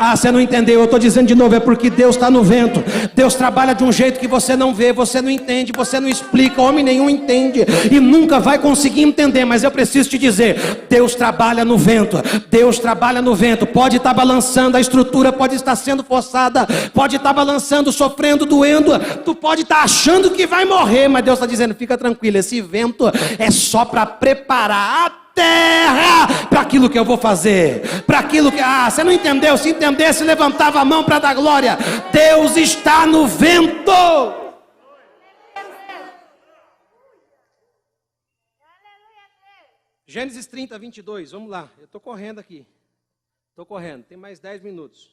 Ah, você não entendeu, eu estou dizendo de novo, é porque Deus está no vento. Deus trabalha de um jeito que você não vê, você não entende, você não explica, homem nenhum entende e nunca vai conseguir entender, mas eu preciso te dizer, Deus trabalha no vento, Deus trabalha no vento. Pode estar balançando, a estrutura pode estar sendo forçada, pode estar balançando, sofrendo, doendo, tu pode estar achando que vai morrer, mas Deus está dizendo, fica tranquilo, esse vento é só para preparar a terra para aquilo que eu vou fazer, para aquilo que... Ah, você não entendeu? Se entendesse, levantava a mão para dar glória. Deus está no vento. Gênesis 30, 22, vamos lá. Eu estou correndo aqui. Estou correndo, tem mais 10 minutos.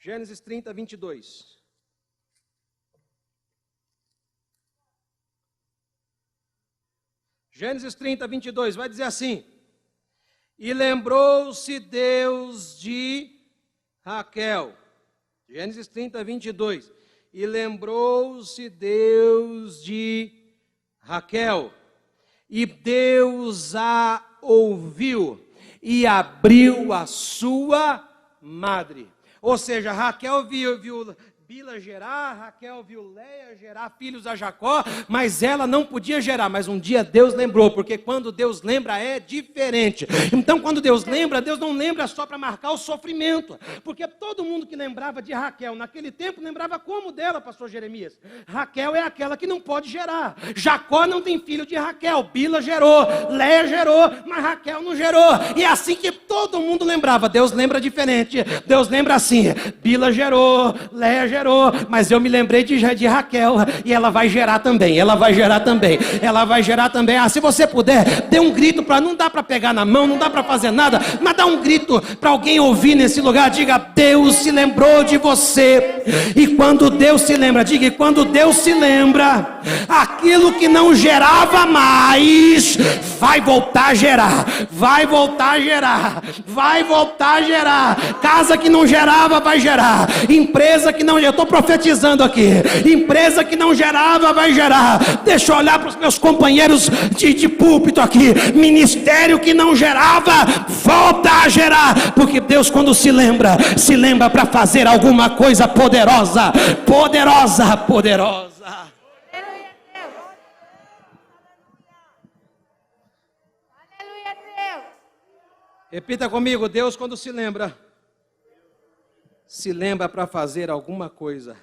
Gênesis 30, 22. Gênesis 30, 22, vai dizer assim: e lembrou-se Deus de Raquel. Gênesis 30, 22. E lembrou-se Deus de Raquel. E Deus a ouviu e abriu a sua madre. Ou seja, Raquel viu Bila gerar, Raquel viu Leia gerar filhos a Jacó, mas ela não podia gerar. Mas um dia Deus lembrou, porque quando Deus lembra é diferente. Então quando Deus lembra, Deus não lembra só para marcar o sofrimento, porque todo mundo que lembrava de Raquel naquele tempo lembrava como dela, pastor Jeremias. Raquel é aquela que não pode gerar. Jacó não tem filho de Raquel, Bila gerou, Leia gerou, mas Raquel não gerou. E é assim que todo mundo lembrava. Deus lembra diferente. Deus lembra assim: Bila gerou, Leia gerou, mas eu me lembrei de Raquel, e ela vai gerar também, ela vai gerar também, ela vai gerar também. Ah, se você puder, dê um grito para, não dá para pegar na mão, não dá para fazer nada, mas dá um grito para alguém ouvir nesse lugar, diga: Deus se lembrou de você. E quando Deus se lembra, diga, e quando Deus se lembra, aquilo que não gerava mais, vai voltar a gerar, vai voltar a gerar, vai voltar a gerar. Casa que não gerava, vai gerar. Empresa que não, eu estou profetizando aqui, empresa que não gerava, vai gerar. Deixa eu olhar para os meus companheiros de púlpito aqui, ministério que não gerava, volta a gerar, porque Deus, quando se lembra para fazer alguma coisa poderosa, poderosa, poderosa. Repita comigo: Deus, quando se lembra para fazer alguma coisa.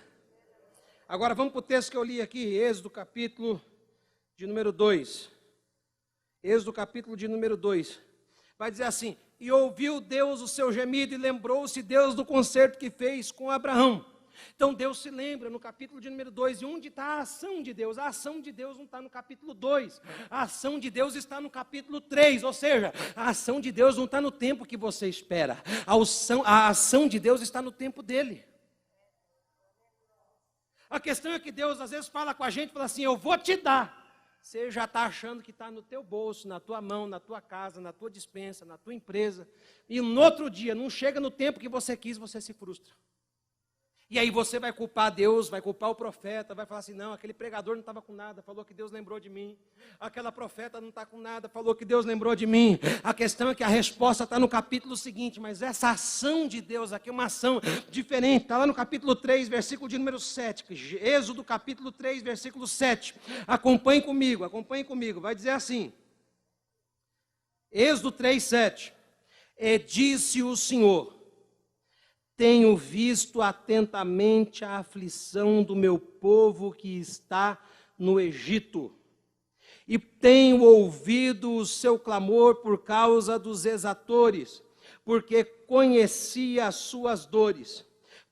Agora vamos para o texto que eu li aqui, Êxodo capítulo de número 2. Êxodo capítulo de número 2. Vai dizer assim: e ouviu Deus o seu gemido, e lembrou-se Deus do concerto que fez com Abraão. Então Deus se lembra no capítulo de número 2, e onde está a ação de Deus? A ação de Deus não está no capítulo 2, a ação de Deus está no capítulo 3, ou seja, a ação de Deus não está no tempo que você espera, a ação de Deus está no tempo dele. A questão é que Deus às vezes fala com a gente, fala assim: eu vou te dar. Você já está achando que está no teu bolso, na tua mão, na tua casa, na tua despensa, na tua empresa, e no outro dia, não chega no tempo que você quis, você se frustra. E aí você vai culpar Deus, vai culpar o profeta, vai falar assim: não, aquele pregador não estava com nada, falou que Deus lembrou de mim. Aquela profeta não está com nada, falou que Deus lembrou de mim. A questão é que a resposta está no capítulo seguinte, mas essa ação de Deus aqui é uma ação diferente. Está lá no capítulo 3, versículo de número 7, Êxodo capítulo 3, versículo 7. Acompanhe comigo, vai dizer assim, Êxodo 3, 7. E disse o Senhor: tenho visto atentamente a aflição do meu povo que está no Egito, e tenho ouvido o seu clamor por causa dos exatores, porque conheci as suas dores.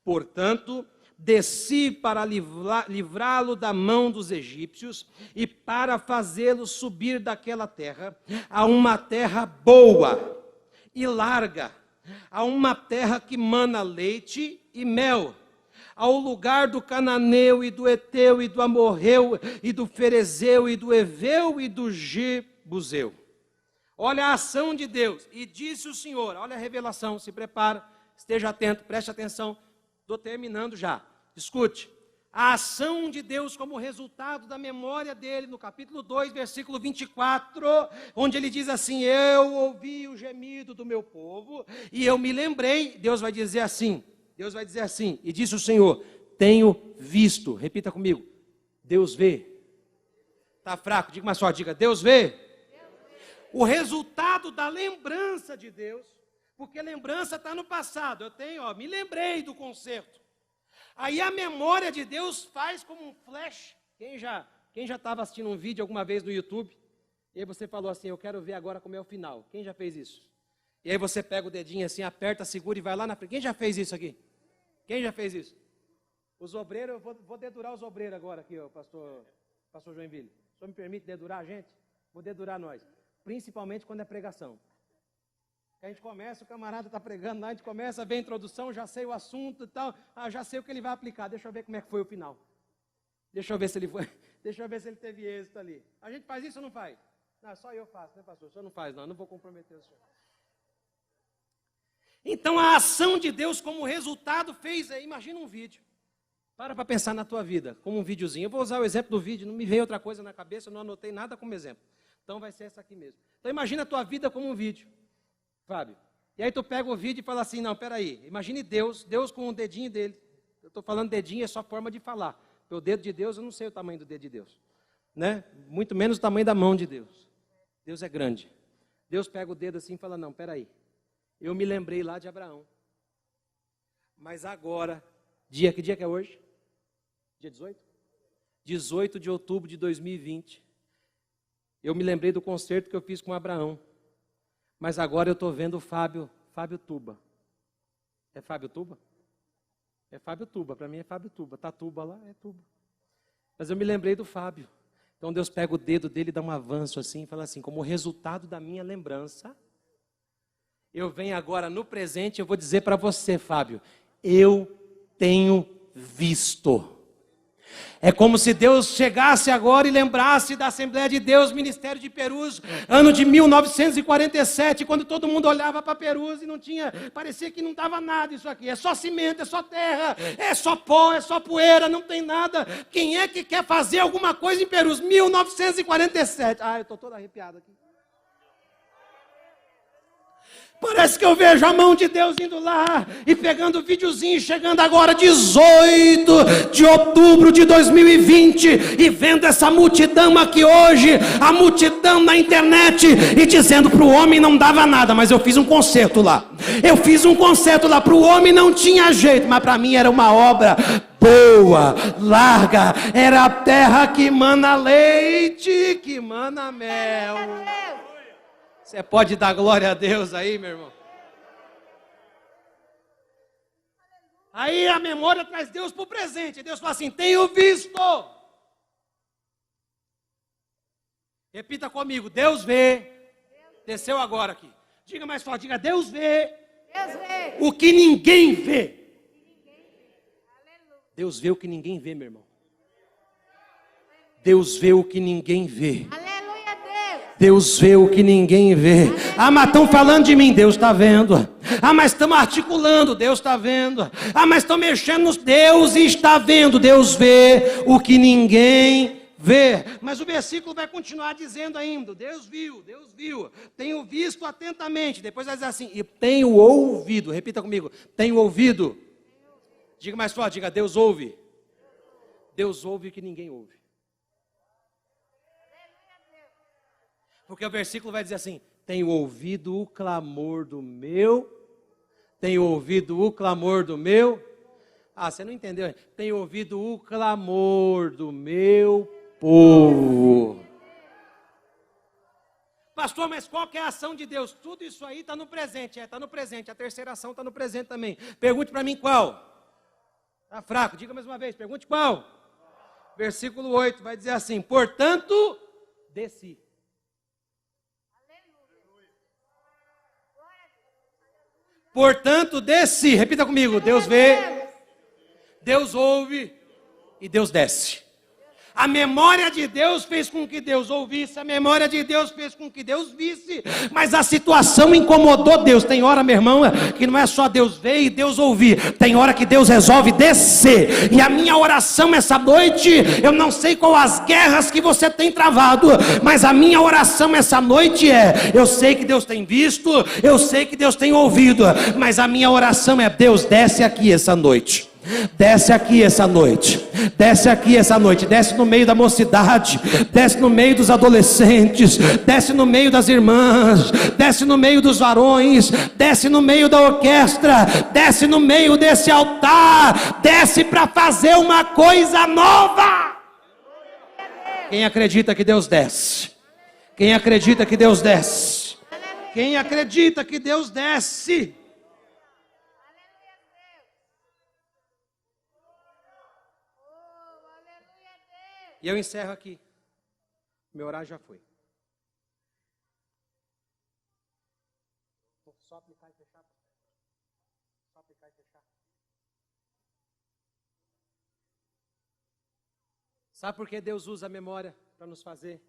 Portanto, desci para livrá-lo da mão dos egípcios e para fazê-lo subir daquela terra a uma terra boa e larga, a uma terra que mana leite e mel, ao lugar do cananeu e do eteu e do amorreu e do ferezeu e do eveu e do jebuseu. Olha a ação de Deus. E disse o Senhor, olha a revelação, se prepara, esteja atento, preste atenção, estou terminando já. Escute, a ação de Deus como resultado da memória dele, no capítulo 2, versículo 24, onde ele diz assim: eu ouvi o gemido do meu povo, e eu me lembrei. Deus vai dizer assim, e disse o Senhor: tenho visto. Repita comigo: Deus vê. Está fraco? Diga mais forte, diga: Deus vê. O resultado da lembrança de Deus, porque lembrança está no passado. Eu me lembrei do concerto. Aí a memória de Deus faz como um flash. Quem já estava assistindo um vídeo alguma vez no YouTube, e aí você falou assim: eu quero ver agora como é o final. Quem já fez isso? E aí você pega o dedinho assim, aperta, segura e vai lá na frente. Quem já fez isso aqui? Quem já fez isso? Os obreiros, eu vou dedurar os obreiros agora aqui, ó, pastor Joinville. O senhor me permite dedurar a gente? Vou dedurar nós. Principalmente quando é pregação. A gente começa, o camarada está pregando lá, a gente começa a ver a introdução, já sei o assunto e tal, já sei o que ele vai aplicar, deixa eu ver como é que foi o final. Deixa eu ver se ele teve êxito ali. A gente faz isso ou não faz? Não, só eu faço, né, pastor? O senhor não faz, não vou comprometer o senhor. Então a ação de Deus como resultado fez, imagina um vídeo. Para pensar na tua vida, como um videozinho. Eu vou usar o exemplo do vídeo, não me veio outra coisa na cabeça, eu não anotei nada como exemplo. Então vai ser essa aqui mesmo. Então imagina a tua vida como um vídeo. Fábio, e aí tu pega o vídeo e fala assim: não, peraí, imagine Deus com o dedinho dele. Eu estou falando dedinho, é só forma de falar. Porque o dedo de Deus, eu não sei o tamanho do dedo de Deus, né? Muito menos o tamanho da mão de Deus. Deus é grande. Deus pega o dedo assim e fala: não, peraí, eu me lembrei lá de Abraão. Mas agora, que dia que é hoje? Dia 18? 18 de outubro de 2020. Eu me lembrei do concerto que eu fiz com Abraão. Mas agora eu estou vendo o Fábio Tuba. É Fábio Tuba? É Fábio Tuba, para mim é Fábio Tuba. Está Tuba lá? É Tuba. Mas eu me lembrei do Fábio. Então Deus pega o dedo dele e dá um avanço assim, e fala assim: como resultado da minha lembrança, eu venho agora no presente, eu vou dizer para você, Fábio, eu tenho visto. É como se Deus chegasse agora e lembrasse da Assembleia de Deus, Ministério de Perus, ano de 1947, quando todo mundo olhava para Perus e parecia que não dava nada isso aqui. É só cimento, é só terra, é só pó, é só poeira, não tem nada. Quem é que quer fazer alguma coisa em Perus? 1947. Eu estou todo arrepiado aqui. Parece que eu vejo a mão de Deus indo lá e pegando o videozinho, chegando agora 18 de outubro de 2020 e vendo essa multidão aqui hoje, a multidão na internet e dizendo para o homem não dava nada, mas eu fiz um concerto lá. Para o homem não tinha jeito, mas para mim era uma obra boa, larga, era a terra que mana leite, que mana mel. Você pode dar glória a Deus aí, meu irmão? Aí a memória traz Deus para o presente. Deus fala assim: tenho visto. Repita comigo: Deus vê. Desceu agora aqui. Diga mais forte, diga: Deus vê. Deus vê. O que ninguém vê. Deus vê o que ninguém vê, meu irmão. Deus vê o que ninguém vê. Deus vê o que ninguém vê. Mas estão falando de mim, Deus está vendo. Mas estamos articulando, Deus está vendo. Mas estão mexendo nos... Deus está vendo. Deus vê o que ninguém vê. Mas o versículo vai continuar dizendo ainda: Deus viu. Tenho visto atentamente. Depois vai dizer assim: e tenho ouvido. Repita comigo: tenho ouvido. Diga mais forte, diga: Deus ouve. Deus ouve o que ninguém ouve. Porque o versículo vai dizer assim: tenho ouvido o clamor do meu. Tenho ouvido o clamor do meu. Você não entendeu? Tenho ouvido o clamor do meu povo. Pastor, mas qual que é a ação de Deus? Tudo isso aí está no presente. Está no presente. A terceira ação está no presente também. Pergunte para mim qual. Está fraco? Diga mais uma vez. Pergunte qual. Versículo 8 vai dizer assim: portanto, desci. Portanto, desce. Repita comigo: Deus vê, Deus ouve e Deus desce. A memória de Deus fez com que Deus ouvisse, a memória de Deus fez com que Deus visse, mas a situação incomodou Deus. Tem hora, meu irmão, que não é só Deus ver e Deus ouvir, tem hora que Deus resolve descer. E a minha oração essa noite, eu não sei qual as guerras que você tem travado, mas a minha oração essa noite eu sei que Deus tem visto, eu sei que Deus tem ouvido, mas a minha oração Deus, desce aqui essa noite. Desce aqui essa noite, desce aqui essa noite, desce no meio da mocidade, desce no meio dos adolescentes, desce no meio das irmãs, desce no meio dos varões, desce no meio da orquestra, desce no meio desse altar, desce para fazer uma coisa nova. Quem acredita que Deus desce? Quem acredita que Deus desce? Quem acredita que Deus desce? E eu encerro aqui. Meu horário já foi. Só aplicar e fechar. Só aplicar e fechar. Sabe por que Deus usa a memória para nos trazer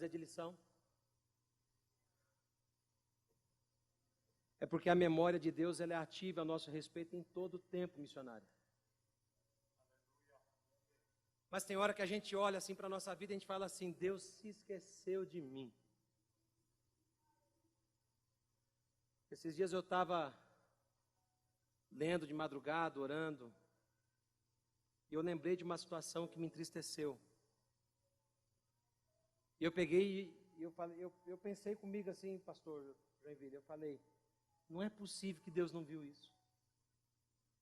de lição? É porque a memória de Deus ela é ativa a nosso respeito em todo o tempo missionário. Mas tem hora que a gente olha assim para a nossa vida e a gente fala assim, Deus se esqueceu de mim. Esses dias eu estava lendo de madrugada, orando, e eu lembrei de uma situação que me entristeceu. E eu peguei e eu pensei comigo assim, pastor Joinville, eu falei, não é possível que Deus não viu isso.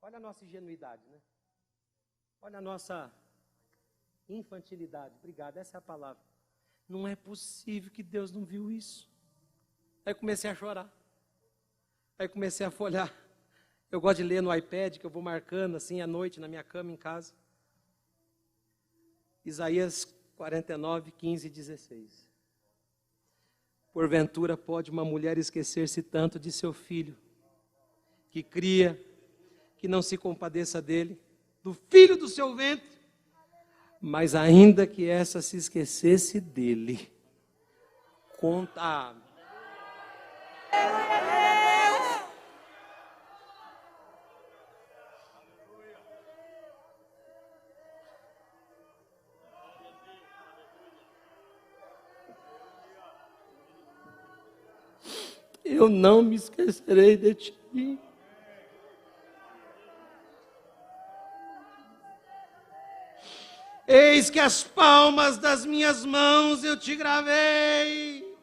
Olha a nossa ingenuidade, né? Olha a nossa infantilidade, obrigado, essa é a palavra. Não é possível que Deus não viu isso. Aí comecei a chorar. Aí comecei a folhear. Eu gosto de ler no iPad, que eu vou marcando assim à noite na minha cama em casa. Isaías 49, 15 e 16. Porventura pode uma mulher esquecer-se tanto de seu filho, que cria, que não se compadeça dele, do filho do seu ventre, mas ainda que essa se esquecesse dele, conta. Eu não me esquecerei de ti. Eis que as palmas das minhas mãos eu te gravei.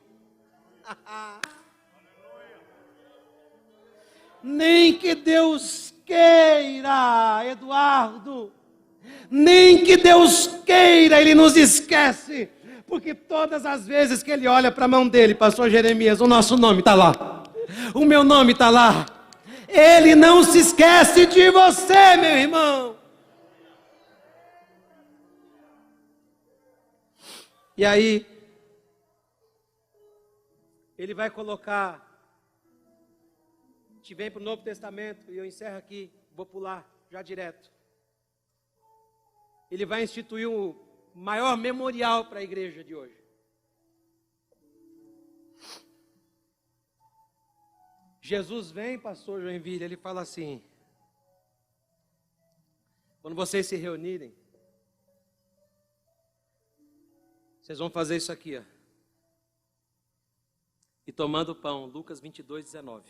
Nem que Deus queira, Eduardo, nem que Deus queira, Ele nos esquece. Porque todas as vezes que Ele olha para a mão dele, pastor Jeremias, o nosso nome está lá. O meu nome está lá. Ele não se esquece de você, meu irmão. E aí, Ele vai colocar, a gente vem para o Novo Testamento, e eu encerro aqui, vou pular já direto. Ele vai instituir o maior memorial para a igreja de hoje. Jesus vem, pastor Joinville, ele fala assim, quando vocês se reunirem, vocês vão fazer isso aqui, ó. E tomando o pão, Lucas 22, 19.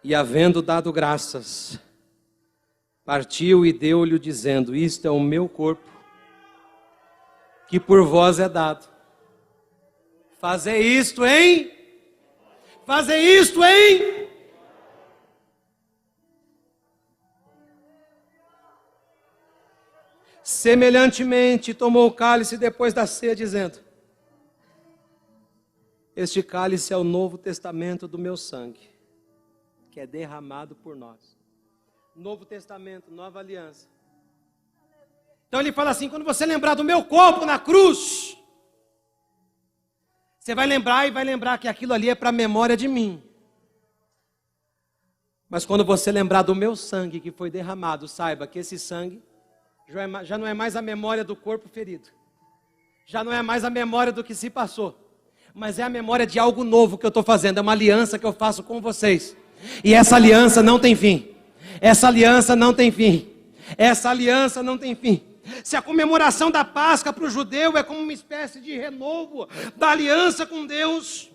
E havendo dado graças, partiu e deu-lhe dizendo, isto é o meu corpo, que por vós é dado. Fazer isto, hein? Fazer isto, hein? Semelhantemente, tomou o cálice depois da ceia, dizendo, este cálice é o novo testamento do meu sangue, que é derramado por nós. Novo testamento, nova aliança. Então ele fala assim, quando você lembrar do meu corpo na cruz, você vai lembrar e vai lembrar que aquilo ali é para a memória de mim. Mas quando você lembrar do meu sangue que foi derramado, saiba que esse sangue Já não é mais a memória do corpo ferido. Já não é mais a memória do que se passou. Mas é a memória de algo novo que eu estou fazendo. É uma aliança que eu faço com vocês. E essa aliança não tem fim. Essa aliança não tem fim. Essa aliança não tem fim. Se a comemoração da Páscoa para o judeu é como uma espécie de renovo da aliança com Deus,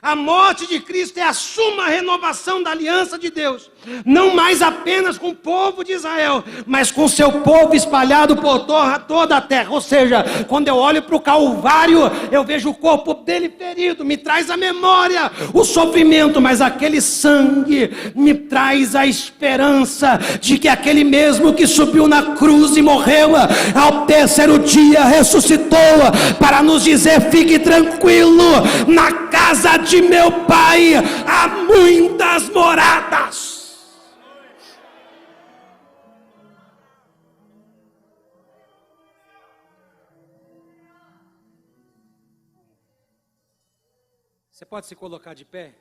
a morte de Cristo é a suma renovação da aliança de Deus. Não mais apenas com o povo de Israel, mas com o seu povo espalhado por toda a terra. Ou seja, quando eu olho para o Calvário, eu vejo o corpo dele ferido, me traz a memória, o sofrimento, mas aquele sangue me traz a esperança de que aquele mesmo que subiu na cruz e morreu, ao terceiro dia ressuscitou, para nos dizer: fique tranquilo, na casa de meu pai há muitas moradas. Você pode se colocar de pé?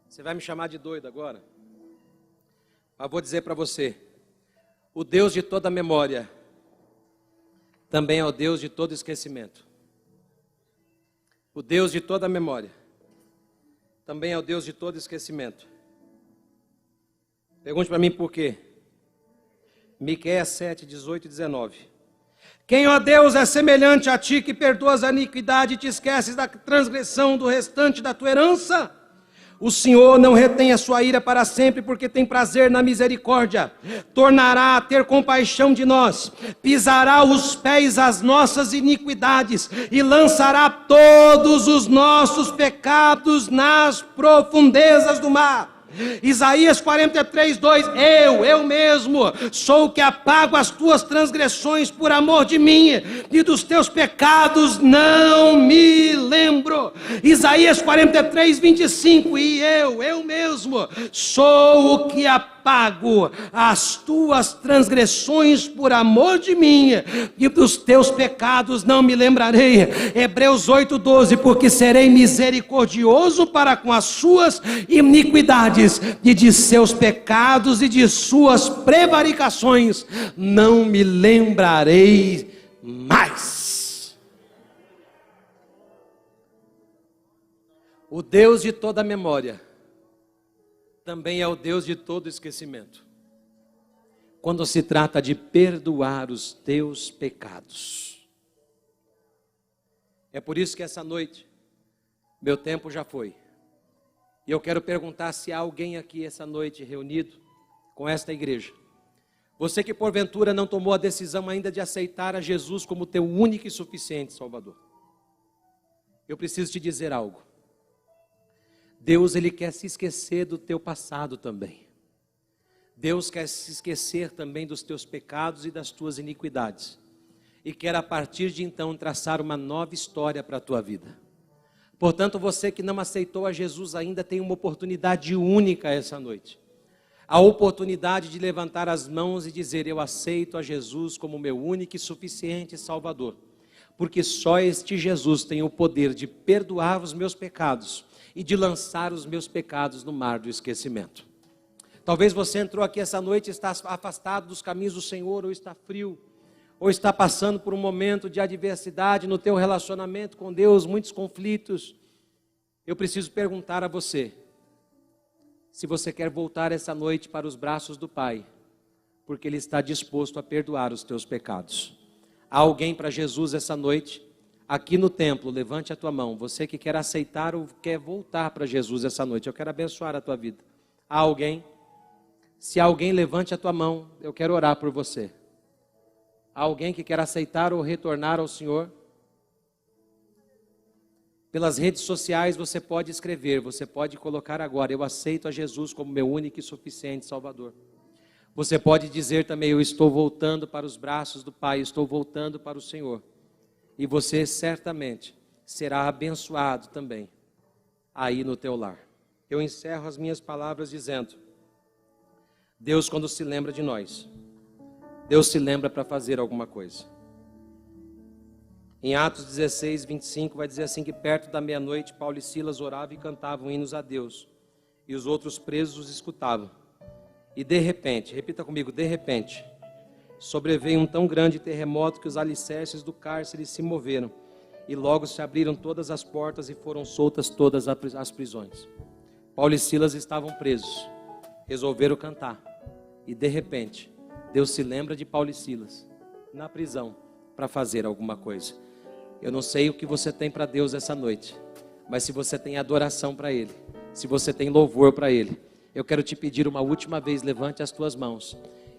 Você vai me chamar de doido agora? Mas vou dizer para você: o Deus de toda memória também é o Deus de todo esquecimento. O Deus de toda memória também é o Deus de todo esquecimento. Pergunte para mim por quê. Miqueias 7, 18 e 19. Quem, ó Deus, é semelhante a ti, que perdoas a iniquidade e te esqueces da transgressão do restante da tua herança? O Senhor não retém a sua ira para sempre, porque tem prazer na misericórdia. Tornará a ter compaixão de nós, pisará os pés às nossas iniquidades e lançará todos os nossos pecados nas profundezas do mar. Isaías 43, 2. Eu mesmo sou o que apago as tuas transgressões por amor de mim, e dos teus pecados não me lembro. Isaías 43, 25. E eu mesmo sou o que apago as tuas transgressões por amor de mim, e dos teus pecados não me lembrarei. Hebreus 8, 12. Porque serei misericordioso para com as suas iniquidades, e de seus pecados e de suas prevaricações não me lembrarei mais. O Deus de toda memória também é o Deus de todo esquecimento, quando se trata de perdoar os teus pecados. É por isso que essa noite meu tempo já foi. E eu quero perguntar se há alguém aqui essa noite reunido com esta igreja. Você que porventura não tomou a decisão ainda de aceitar a Jesus como teu único e suficiente Salvador. Eu preciso te dizer algo. Deus, Ele quer se esquecer do teu passado também. Deus quer se esquecer também dos teus pecados e das tuas iniquidades. E quer a partir de então traçar uma nova história para a tua vida. Portanto, você que não aceitou a Jesus ainda tem uma oportunidade única essa noite. A oportunidade de levantar as mãos e dizer: eu aceito a Jesus como meu único e suficiente Salvador. Porque só este Jesus tem o poder de perdoar os meus pecados e de lançar os meus pecados no mar do esquecimento. Talvez você entrou aqui essa noite e está afastado dos caminhos do Senhor, ou está frio, ou está passando por um momento de adversidade no teu relacionamento com Deus, muitos conflitos. Eu preciso perguntar a você, se você quer voltar essa noite para os braços do Pai, porque Ele está disposto a perdoar os teus pecados. Há alguém para Jesus essa noite? Aqui no templo, levante a tua mão. Você que quer aceitar ou quer voltar para Jesus essa noite, eu quero abençoar a tua vida. Há alguém? Se há alguém, levante a tua mão, eu quero orar por você. Há alguém que quer aceitar ou retornar ao Senhor? Pelas redes sociais você pode escrever, você pode colocar agora: eu aceito a Jesus como meu único e suficiente Salvador. Você pode dizer também: eu estou voltando para os braços do Pai, estou voltando para o Senhor. E você certamente será abençoado também aí no teu lar. Eu encerro as minhas palavras dizendo: Deus, quando se lembra de nós, Deus se lembra para fazer alguma coisa. Em Atos 16, 25, vai dizer assim que perto da meia-noite, Paulo e Silas oravam e cantavam hinos a Deus. E os outros presos os escutavam. E de repente, repita comigo, de repente, sobreveio um tão grande terremoto que os alicerces do cárcere se moveram. E logo se abriram todas as portas e foram soltas todas as prisões. Paulo e Silas estavam presos. Resolveram cantar. E de repente, Deus se lembra de Paulo e Silas na prisão para fazer alguma coisa. Eu não sei o que você tem para Deus essa noite, mas se você tem adoração para Ele, se você tem louvor para Ele, eu quero te pedir uma última vez, levante as tuas mãos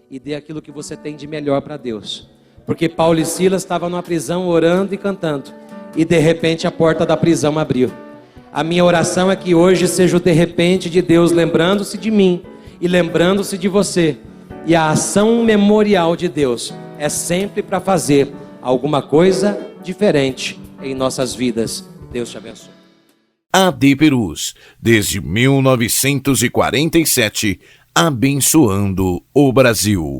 e dê aquilo que você tem de melhor para Deus. Porque Paulo e Silas estavam numa prisão orando e cantando, e de repente a porta da prisão abriu. A minha oração é que hoje seja o de repente de Deus lembrando-se de mim e lembrando-se de você. E a ação memorial de Deus é sempre para fazer alguma coisa diferente em nossas vidas. Deus te abençoe. AD Perus, desde 1947, abençoando o Brasil.